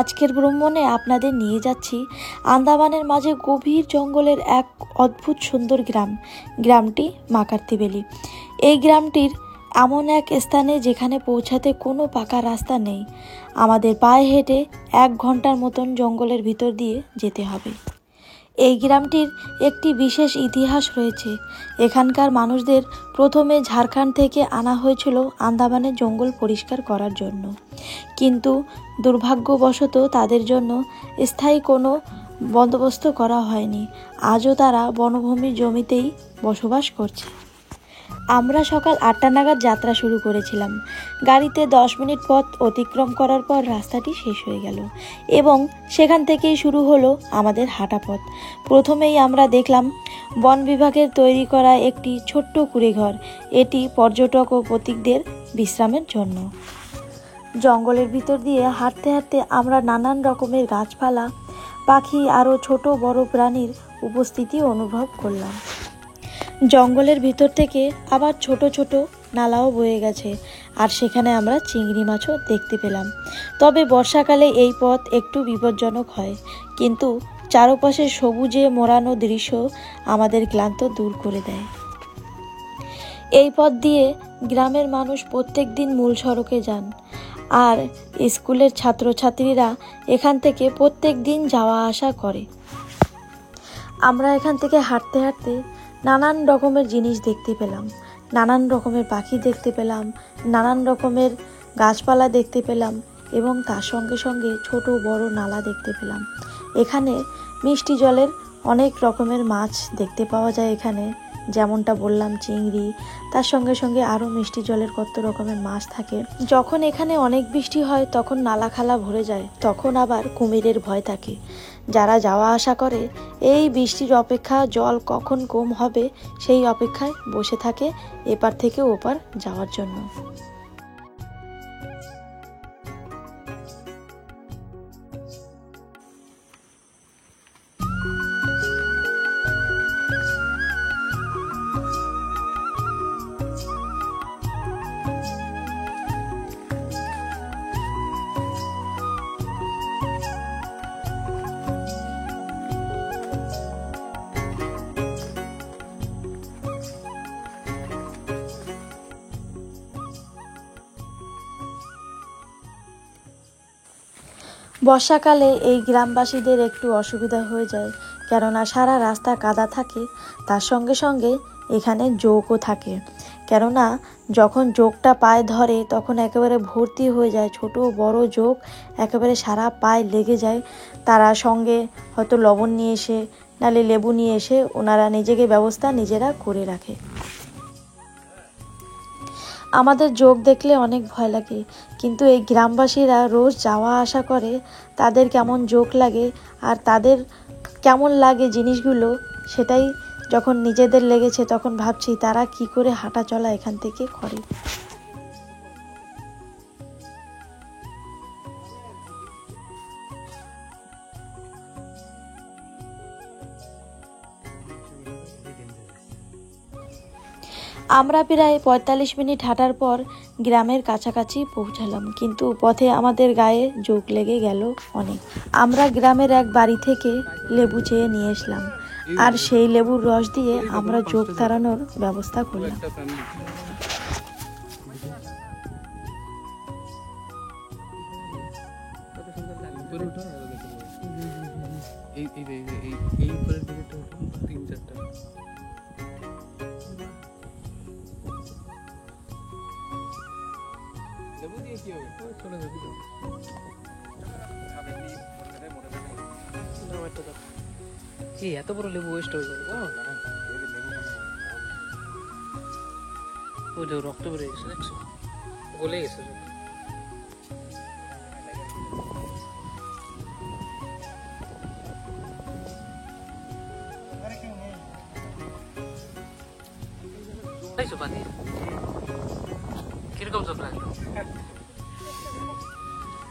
আজকের ভ্রমণে আপনাদের নিয়ে যাচ্ছি আন্দামানের মাঝে গভীর জঙ্গলের এক অদ্ভুত সুন্দর গ্রামটি মাকার্তিভেলি। এই গ্রামটির এমন এক স্থানে যেখানে পৌঁছাতে কোনো পাকা রাস্তা নেই। আমাদের পায়ে হেঁটে 1 ঘন্টার মতন জঙ্গলের ভিতর দিয়ে যেতে হবে। এই গ্রামটির একটি বিশেষ ইতিহাস রয়েছে। এখানকার মানুষদের প্রথমে ঝাড়খণ্ড থেকে আনা হয়েছিল আন্দামানের জঙ্গল পরিষ্কার করার জন্য, কিন্তু দুর্ভাগ্যবশত তাদের জন্য স্থায়ী কোনো বন্দোবস্ত করা হয়নি। আজও তারা বনভূমির জমিতেই বসবাস করছে। আমরা সকাল 8টা নাগাদ যাত্রা শুরু করেছিলাম। গাড়িতে 10 মিনিট পথ অতিক্রম করার পর রাস্তাটি শেষ হয়ে গেল এবং সেখান থেকেই শুরু হলো আমাদের হাঁটা পথ। প্রথমেই আমরা দেখলাম বন বিভাগের তৈরি করা একটি ছোট্ট কুঁড়েঘর। এটি পর্যটক ও পথিকদের বিশ্রামের জন্য। জঙ্গলের ভিতর দিয়ে হাঁটতে হাঁটতে আমরা নানান রকমের গাছপালা, পাখি আরও ছোট বড় প্রাণীর উপস্থিতি অনুভব করলাম। জঙ্গলের ভিতর থেকে আবার ছোট ছোট নালাও বয়ে গেছে, আর সেখানে আমরা চিংড়ি মাছও দেখতে পেলাম। তবে বর্ষাকালে এই পথ একটু বিপজ্জনক হয়, কিন্তু চারপাশে সবুজে মোড়ানো দৃশ্য আমাদের ক্লান্ত দূর করে দেয়। এই পথ দিয়ে গ্রামের মানুষ প্রত্যেক দিন মূল সড়কে যান, আর স্কুলের ছাত্রছাত্রীরা এখান থেকে প্রত্যেক দিন যাওয়া আসা করে। আমরা এখান থেকে হাঁটতে হাঁটতে নানান রকমের জিনিস দেখতে পেলাম, নানান রকমের পাখি দেখতে পেলাম, নানান রকমের গাছপালা দেখতে পেলাম এবং তার সঙ্গে সঙ্গে ছোট বড় নালা দেখতে পেলাম। এখানে মিষ্টি জলের অনেক রকমের মাছ দেখতে পাওয়া যায়। এখানে যেমনটা বললাম চিংড়ি, তার সঙ্গে সঙ্গে আরও মিষ্টি জলের কত রকমের মাছ থাকে। যখন এখানে অনেক বৃষ্টি হয় তখন নালা খালা ভরে যায়, তখন আবার কুমিরের ভয় থাকে। যারা যাওয়া আসা করে এই বৃষ্টির অপেক্ষা জল কখন কম হবে সেই অপেক্ষায় বসে থাকে এপার থেকে ওপার যাওয়ার জন্য। বর্ষাকালে এই গ্রামবাসীদের একটু অসুবিধা হয়ে যায়, কেননা সারা রাস্তা কাদা থাকে। তার সঙ্গে সঙ্গে এখানে জোকও থাকে, কেননা যখন জোকটা পায়ে ধরে তখন একেবারে ভর্তি হয়ে যায়, ছোট বড় জোক একেবারে সারা পায়ে লেগে যায়। তারা সঙ্গে হয়তো লবণ নিয়ে এসে নালে লেবু নিয়ে এসে ওনারা ব্যবস্থা নিজেরা করে রাখে। আমাদের জোক দেখলে অনেক ভয় লাগে, কিন্তু এই গ্রামবাসীরা রোজ যাওয়া আসা করে, তাদের কেমন জোক লাগে আর তাদের কেমন লাগে জিনিসগুলো, সেটাই যখন নিজেদের লেগেছে তখন ভাবছি তারা কি করে হাঁটা চলা এখান থেকে করে। আমরা প্রায় 45 মিনিট হাঁটার পর গ্রামের কাছাকাছি পৌঁছালাম, কিন্তু পথে আমাদের গায়ে জোক লেগে গেল অনেক। আমরা গ্রামের এক বাড়ি থেকে লেবু চেয়ে নিয়ে এসলাম, আর সেই লেবুর রস দিয়ে আমরা জোক তাড়ানোর ব্যবস্থা করলাম। এত বড় লেবু ওয়েস্ট হয়ে যাবে। ও যে রক্ত বেরিয়ে গেছে, দেখছো, গলে গেছে। কিরকম চোখ লাগলো?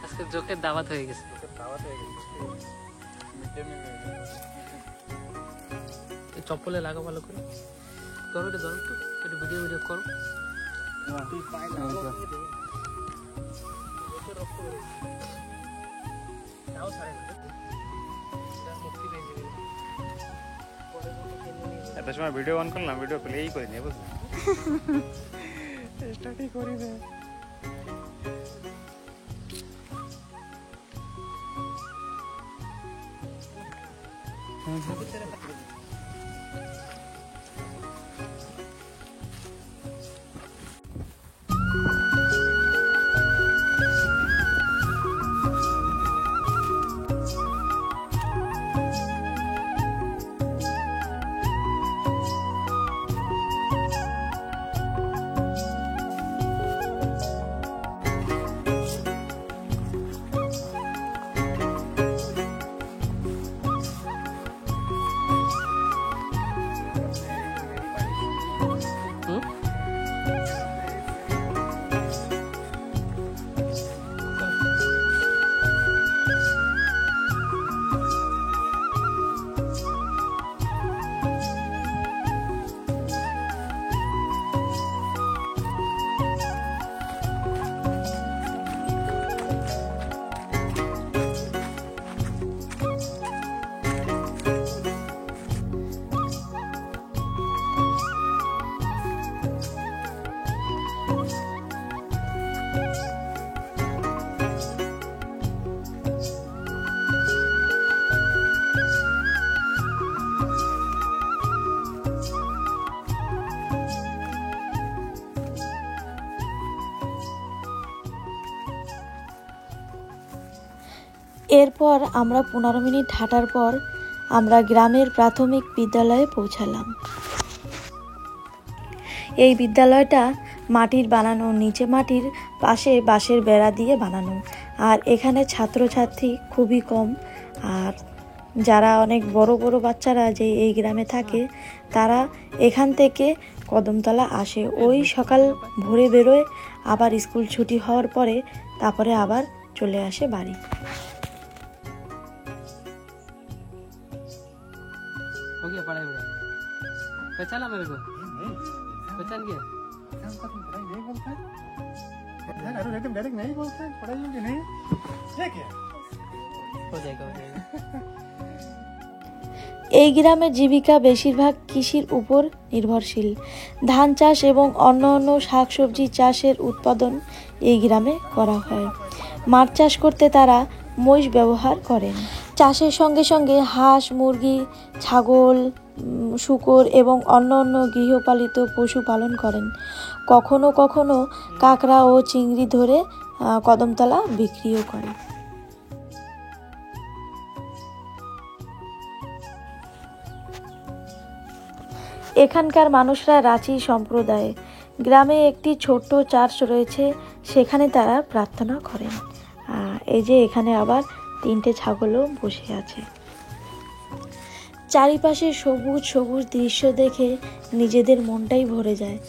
আজকে চোখের দাওয়াত হয়ে গেছে। চপ্পলে লাগা ভালো করে, ধরো এটা, ধরো একটু ভিডিও করো। তাও ছাড়ে না, মুক্তি পেয়ে যাবে। এত সময় ভিডিও অন করলাম, ভিডিও প্লেই করি নি, বুঝলি? স্টার্টই করি না। এরপর আমরা 15 মিনিট হাঁটার পর আমরা গ্রামের প্রাথমিক বিদ্যালয়ে পৌঁছালাম। এই বিদ্যালয়টা মাটির বানানো, নিচে মাটির পাশে বাঁশের বেড়া দিয়ে বানানো। আর এখানে ছাত্রছাত্রী খুবই কম। আর যারা অনেক বড় বড় বাচ্চারা যে এই গ্রামে থাকে, তারা এখান থেকে কদমতলা আসে। ওই সকাল ভোরে বেরোয়, আবার স্কুল ছুটি হওয়ার পরে তারপরে আবার চলে আসে বাড়ি। हो गया पढ़ाई वढ़ाई? पहचाना मेरे को? पहचान गया? नहीं बोलते अरे एकदम डायरेक्ट नहीं बोलते, पढ़ाई होगी नहीं, ये क्या? हो जाएगा हो जाएगा। এই গ্রামের জীবিকা বেশিরভাগ কৃষির উপর নির্ভরশীল। ধান চাষ এবং অন্য শাকসবজি চাষের উৎপাদন এই গ্রামে করা হয়। মাছ চাষ করতে তারা মহিষ ব্যবহার করেন। চাষের সঙ্গে সঙ্গে হাঁস, মুরগি, ছাগল, শূকর এবং অন্য গৃহপালিত পশু পালন করেন। কখনো কখনো কাঁকড়া ও চিংড়ি ধরে কদমতলা বিক্রিও করে। এখানকার মানুষরা রাঁচি সম্প্রদায়। গ্রামে একটি ছোট্ট চার্চ রয়েছে, সেখানে তারা প্রার্থনা করেন। এই যে এখানে আবার 3টে ছাগলও বসে আছে। চারিপাশে সবুজ সবুজ দৃশ্য দেখে নিজেদের মনটাই ভরে যায়।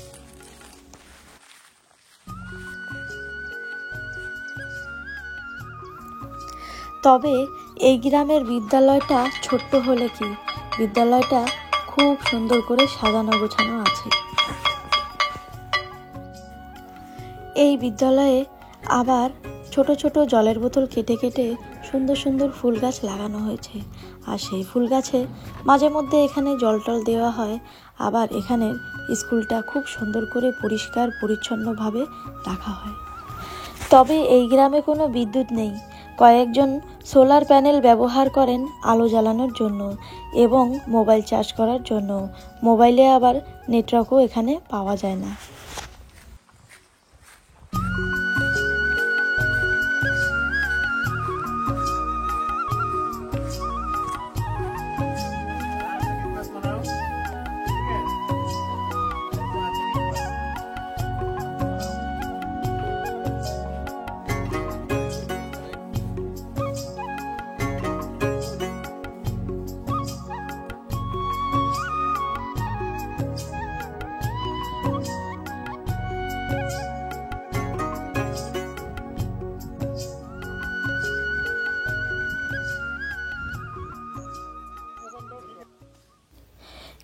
তবে এই গ্রামের বিদ্যালয়টা ছোট্ট হলে কি, বিদ্যালয়টা খুব সুন্দর করে সাজানো গোছানো আছে। এই বিদ্যালয়ে আবার ছোট ছোট জলের বোতল কেটে কেটে সুন্দর সুন্দর ফুল গাছ লাগানো হয়েছে। আর সেই ফুল গাছে মাঝে মধ্যে এখানে জল টল দেওয়া হয়। আবার এখানের স্কুলটা খুব সুন্দর করে পরিষ্কার পরিচ্ছন্নভাবে রাখা হয়। তবে এই গ্রামে কোনো বিদ্যুৎ নেই। কয়েকজন সোলার প্যানেল ব্যবহার করেন আলো জ্বালানোর জন্য এবং মোবাইল চার্জ করার জন্য। মোবাইলে আবার নেটওয়ার্কও এখানে পাওয়া যায় না।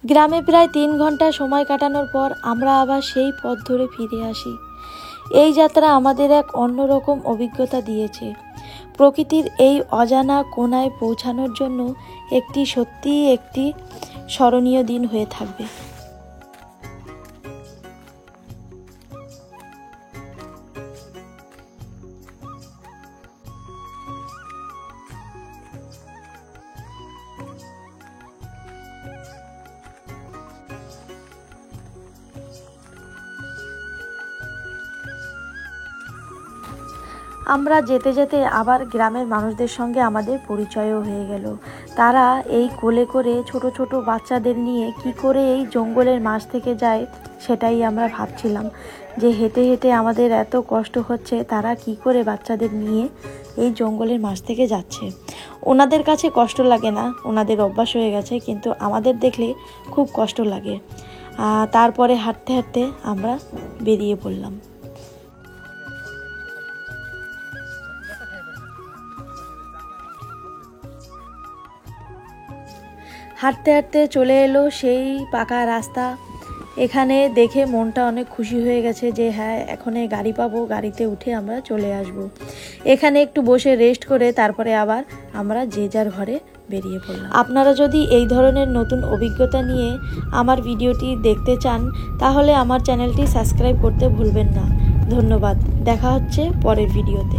গ্রামে প্রায় 3 ঘন্টা সময় কাটানোর পর আমরা আবার সেই পথ ধরে ফিরে আসি। এই যাত্রা আমাদের এক অন্যরকম অভিজ্ঞতা দিয়েছে। প্রকৃতির এই অজানা কোণায় পৌঁছানোর জন্য সত্যিই একটি স্মরণীয় দিন হয়ে থাকবে। আমরা যেতে যেতে আবার গ্রামের মানুষদের সঙ্গে আমাদের পরিচয়ও হয়ে গেল। তারা এই কোলে করে ছোট ছোট বাচ্চাদের নিয়ে কি করে এই জঙ্গলের মাঝ থেকে যায় সেটাই আমরা ভাবছিলাম, যে হেঁটে হেঁটে আমাদের এত কষ্ট হচ্ছে, তারা কি করে বাচ্চাদের নিয়ে এই জঙ্গলের মাঝ থেকে যাচ্ছে। ওনাদের কাছে কষ্ট লাগে না, ওনাদের অভ্যাস হয়ে গেছে, কিন্তু আমাদের দেখলে খুব কষ্ট লাগে। তারপরে হাঁটতে হাঁটতে আমরা বেরিয়ে পড়লাম। হাঁটতে হাঁটতে চলে এলো সেই পাকা রাস্তা। এখানে দেখে মনটা অনেক খুশি হয়ে গেছে যে হ্যাঁ, এখন গাড়ি পাবো, গাড়িতে উঠে আমরা চলে আসব। এখানে একটু বসে রেস্ট করে তারপরে আবার আমরা যে যার ঘরে বেরিয়ে পড়লাম। আপনারা যদি এই ধরনের নতুন অভিজ্ঞতা নিয়ে আমার ভিডিওটি দেখতে চান তাহলে আমার চ্যানেলটি সাবস্ক্রাইব করতে ভুলবেন না। ধন্যবাদ, দেখা হচ্ছে পরের ভিডিওতে।